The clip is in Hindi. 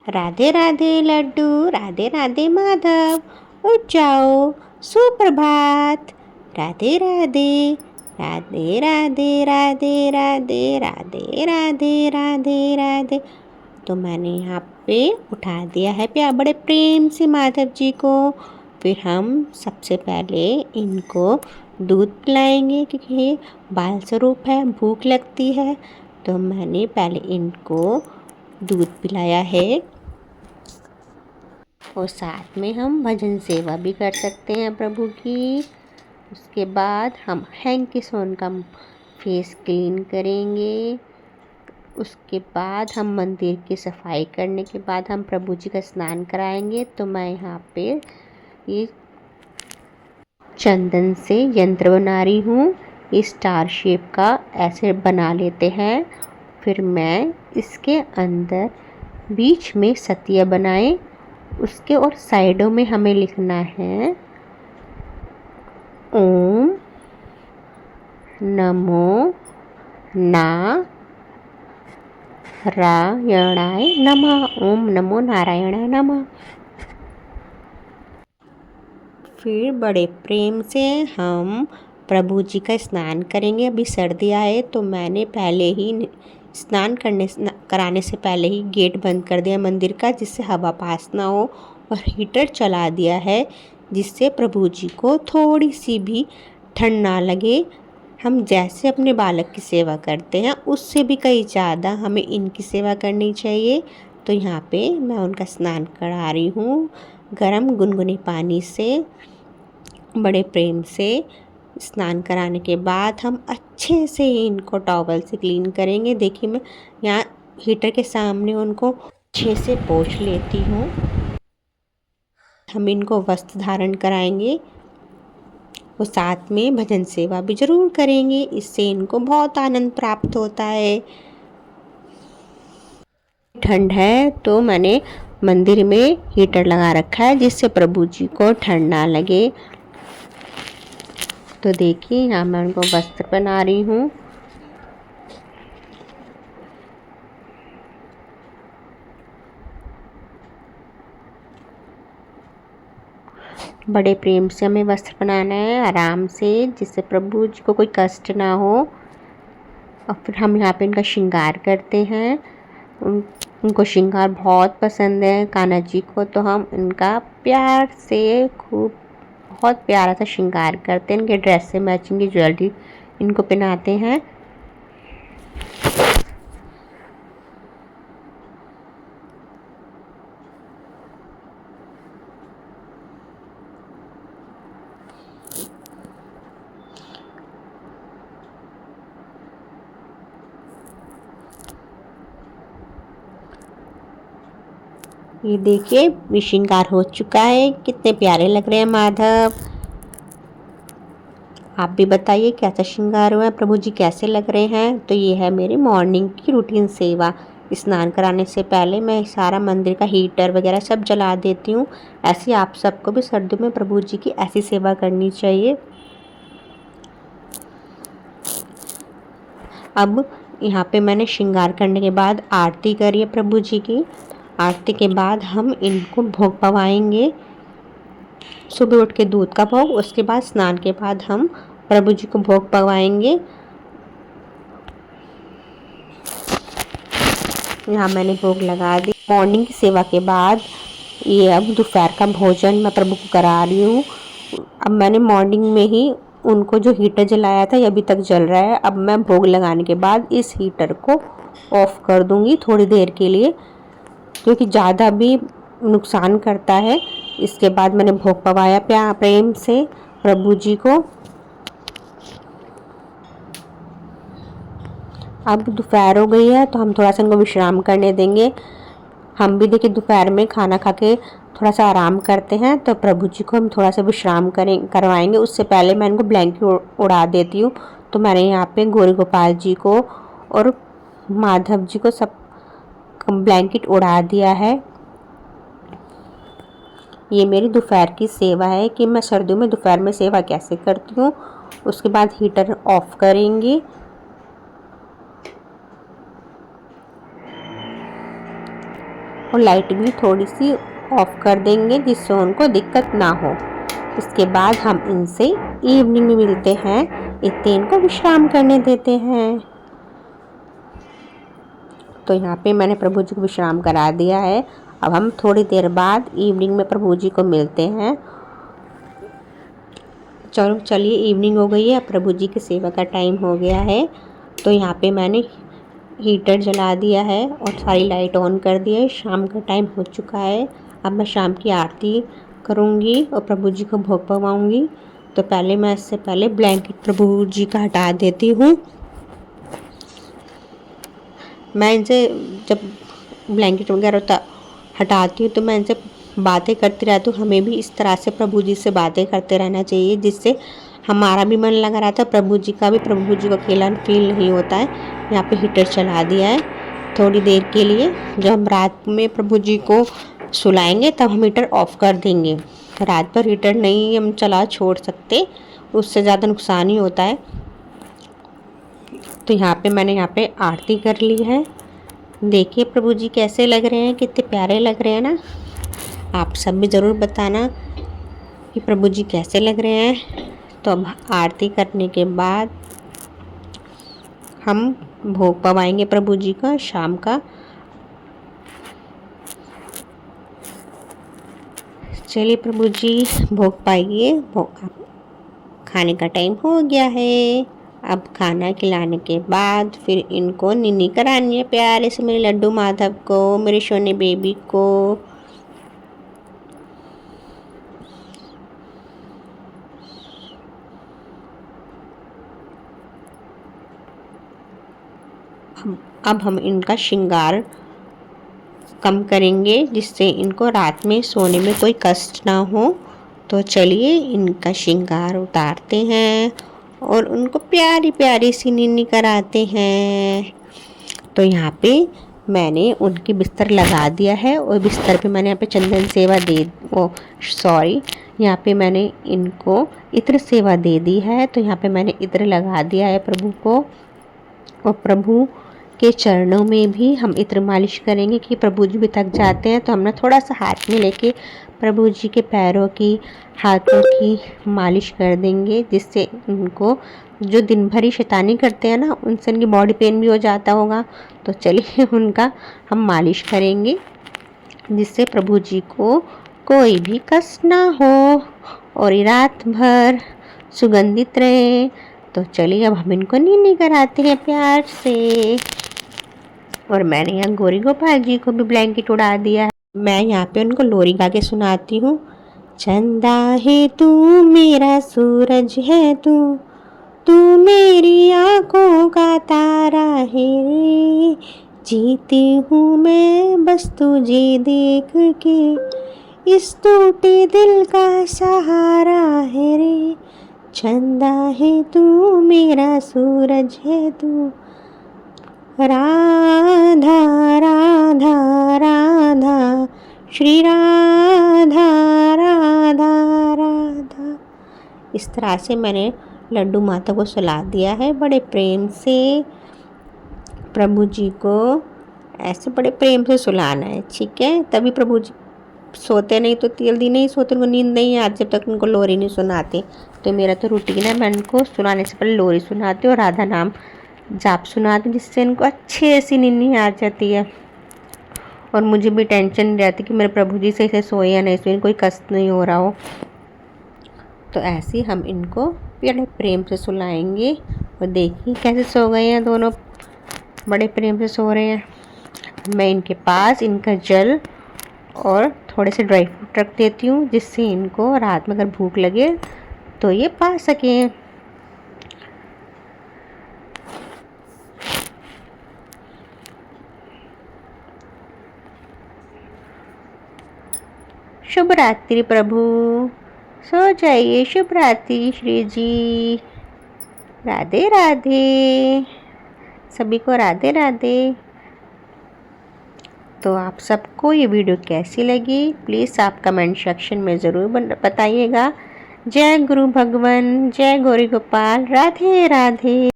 राधे राधे लड्डू, राधे राधे माधव, उठ जाओ, सुप्रभात। राधे राधे, राधे राधे राधे राधे राधे राधे राधे राधे। तो मैंने यहाँ पे उठा दिया है बड़े प्रेम से माधव जी को। फिर हम सबसे पहले इनको दूध पिलाएंगे क्योंकि ये बाल स्वरूप है, भूख लगती है। तो मैंने पहले इनको दूध पिलाया है और साथ में हम भजन सेवा भी कर सकते हैं प्रभु की। उसके बाद हम हैंकी सोन का फेस क्लीन करेंगे। उसके बाद हम मंदिर की सफाई करने के बाद हम प्रभु जी का स्नान कराएंगे। तो मैं यहाँ पे ये चंदन से यंत्र बना रही हूँ। इस स्टार शेप का ऐसे बना लेते हैं। फिर मैं इसके अंदर बीच में सतिया बनाए, उसके और साइडों में हमें लिखना है ओम नमो नारायणाय नमः। ओम नमो नारायणाय नमः। फिर बड़े प्रेम से हम प्रभु जी का स्नान करेंगे। अभी सर्दी आए तो मैंने पहले ही स्नान कराने से पहले ही गेट बंद कर दिया मंदिर का, जिससे हवा पास ना हो, और हीटर चला दिया है जिससे प्रभु जी को थोड़ी सी भी ठंड ना लगे। हम जैसे अपने बालक की सेवा करते हैं उससे भी कहीं ज़्यादा हमें इनकी सेवा करनी चाहिए। तो यहाँ पे मैं उनका स्नान करा रही हूँ गरम गुनगुने पानी से। बड़े प्रेम से स्नान कराने के बाद हम अच्छे से इनको टॉवल से क्लीन करेंगे। देखिए मैं यहाँ हीटर के सामने उनको अच्छे से पोंछ लेती हूँ। हम इनको वस्त्र धारण कराएंगे और साथ में भजन सेवा भी ज़रूर करेंगे। इससे इनको बहुत आनंद प्राप्त होता है। ठंड है तो मैंने मंदिर में हीटर लगा रखा है जिससे प्रभु जी को ठंड ना लगे। तो देखिए यहाँ मैं उनको वस्त्र पहना रही हूँ। बड़े प्रेम से हमें वस्त्र पहनाना है, आराम से, जिससे प्रभु जी को कोई कष्ट ना हो। और फिर हम यहाँ पे इनका श्रृंगार करते हैं। उनको श्रृंगार बहुत पसंद है कान्हा जी को, तो हम इनका प्यार से खूब बहुत प्यारा सा श्रृंगार करते हैं। इनके ड्रेस से मैचिंग की ज्वेलरी इनको पहनाते हैं। ये देखिए श्रृंगार हो चुका है, कितने प्यारे लग रहे हैं माधव। आप भी बताइए कैसा श्रृंगार हुआ है, प्रभु जी कैसे लग रहे हैं। तो ये है मेरी मॉर्निंग की रूटीन सेवा। स्नान कराने से पहले मैं सारा मंदिर का हीटर वगैरह सब जला देती हूँ। ऐसे आप सबको भी सर्दियों में प्रभु जी की ऐसी सेवा करनी चाहिए। अब यहाँ पे मैंने श्रृंगार करने के बाद आरती करी है प्रभु जी की। आरती के बाद हम इनको भोग पवाएंगे। सुबह उठ के दूध का भोग, उसके बाद स्नान के बाद हम प्रभु जी को भोग पवाएंगे। यहाँ मैंने भोग लगा दी। मॉर्निंग की सेवा के बाद ये अब दोपहर का भोजन मैं प्रभु को करा रही हूँ। अब मैंने मॉर्निंग में ही उनको जो हीटर जलाया था ये अभी तक जल रहा है। अब मैं भोग लगाने के बाद इस हीटर को ऑफ कर दूँगी थोड़ी देर के लिए, क्योंकि ज़्यादा भी नुकसान करता है। इसके बाद मैंने भोग पवाया प्रेम से प्रभु जी को। अब दोपहर हो गई है तो हम थोड़ा सा इनको विश्राम करने देंगे। हम भी देखिए दोपहर में खाना खा के थोड़ा सा आराम करते हैं, तो प्रभु जी को हम थोड़ा सा विश्राम करवाएंगे। उससे पहले मैं इनको ब्लैंकेट उड़ा देती हूँ। तो मैंने यहाँ पे गौरी गोपाल जी को और माधव जी को सब ब्लैंकेट उड़ा दिया है। ये मेरी दोपहर की सेवा है कि मैं सर्दियों में दोपहर में सेवा कैसे करती हूँ। उसके बाद हीटर ऑफ करेंगे। और लाइट भी थोड़ी सी ऑफ कर देंगे जिससे उनको दिक्कत ना हो। इसके बाद हम इनसे इवनिंग में मिलते हैं, इतने इनको विश्राम करने देते हैं। तो यहाँ पे मैंने प्रभु जी को विश्राम करा दिया है। अब हम थोड़ी देर बाद इवनिंग में प्रभु जी को मिलते हैं। चलिए इवनिंग हो गई है, अब प्रभु जी की सेवा का टाइम हो गया है। तो यहाँ पे मैंने हीटर जला दिया है और सारी लाइट ऑन कर दी है। शाम का टाइम हो चुका है। अब मैं शाम की आरती करूँगी और प्रभु जी को भोग पवाऊँगी। तो पहले मैं इससे पहले ब्लैंकेट प्रभु जी का हटा देती हूँ। मैं इनसे जब ब्लैंकेट वगैरह हटाती हूँ तो मैं इनसे बातें करती रहती हूँ। हमें भी इस तरह से प्रभु जी से बातें करते रहना चाहिए, जिससे हमारा भी मन लगा रहता है, प्रभु जी का भी। प्रभु जी को अकेला फील नहीं होता है। यहाँ पे हीटर चला दिया है थोड़ी देर के लिए। जब हम रात में प्रभु जी को सुलाएंगे तब हम हीटर ऑफ कर देंगे। रात भर हीटर नहीं हम चला छोड़ सकते, उससे ज़्यादा नुकसान ही होता है। तो मैंने यहाँ पे आरती कर ली है। देखिए प्रभु जी कैसे लग रहे हैं, कितने प्यारे लग रहे हैं ना। आप सब भी ज़रूर बताना कि प्रभु जी कैसे लग रहे हैं। तो अब आरती करने के बाद हम भोग पवाएंगे प्रभु जी का शाम का। चलिए प्रभु जी भोग पाइए। खाने का टाइम हो गया है। अब खाना खिलाने के बाद फिर इनको निन्नी करानी है प्यारे से, मेरे लड्डू माधव को, मेरे सोने बेबी को। अब हम इनका श्रृंगार कम करेंगे, जिससे इनको रात में सोने में कोई कष्ट ना हो। तो चलिए इनका श्रृंगार उतारते हैं और उनको प्यारी प्यारी सी निन्नी कराते हैं। तो यहाँ पे मैंने उनकी बिस्तर लगा दिया है और बिस्तर पे मैंने यहाँ पे चंदन सेवा यहाँ पे मैंने इनको इत्र सेवा दे दी है। तो यहाँ पे मैंने इत्र लगा दिया है प्रभु को, और प्रभु के चरणों में भी हम इत्र मालिश करेंगे कि प्रभु जी भी थक जाते हैं। तो हम ना थोड़ा सा हाथ में लेके प्रभु जी के पैरों की, हाथों की मालिश कर देंगे, जिससे उनको जो दिन भर ही शैतानी करते हैं ना, उनसे उनकी बॉडी पेन भी हो जाता होगा। तो चलिए उनका हम मालिश करेंगे, जिससे प्रभु जी को कोई भी कष्ट ना हो और ये रात भर सुगंधित रहे। तो चलिए अब हम इनको नीनी कराते हैं प्यार से। और मैंने यहाँ गौरी गोपाल जी को भी ब्लैंकेट उड़ा दिया है। मैं यहाँ पे उनको लोरी गा के सुनाती हूँ। चंदा है तू, मेरा सूरज है तू मेरी आँखों का तारा है रे। जीती हूँ मैं बस तुझे देख के, इस टूटे दिल का सहारा है रे। चंदा है तू, मेरा सूरज है तू। राधा राधा राधा, श्री राधा राधा राधा। इस तरह से मैंने लड्डू माता को सुला दिया है बड़े प्रेम से। प्रभु जी को ऐसे बड़े प्रेम से सुलाना है, ठीक है। तभी प्रभु जी सोते, नहीं तो जल्दी नहीं सोते, उनको नींद नहीं आती जब तक उनको लोरी नहीं सुनाते। तो मेरा तो रूटीन है, मैं उनको सुनाने से पहले लोरी सुनाती हूँ और राधा नाम जाप सुनाती हूँ, जिससे इनको अच्छी ऐसी नींद आ जाती है। और मुझे भी टेंशन नहीं रहती कि मेरे प्रभु जी सही से सोए या नहीं सोए, कोई कष्ट नहीं हो रहा हो। तो ऐसे हम इनको बड़े प्रेम से सुलाएंगे। और देखिए कैसे सो गए हैं दोनों, बड़े प्रेम से सो रहे हैं। मैं इनके पास इनका जल और थोड़े से ड्राई फ्रूट रख देती हूँ, जिससे इनको रात में अगर भूख लगे तो ये पा सकें। शुभ रात्रि प्रभु, सो जाइए। शुभ रात्रि श्री जी। राधे राधे, सभी को राधे राधे। तो आप सबको ये वीडियो कैसी लगी प्लीज़ आप कमेंट सेक्शन में ज़रूर बताइएगा। जय गुरु भगवान, जय गौरी गोपाल, राधे राधे।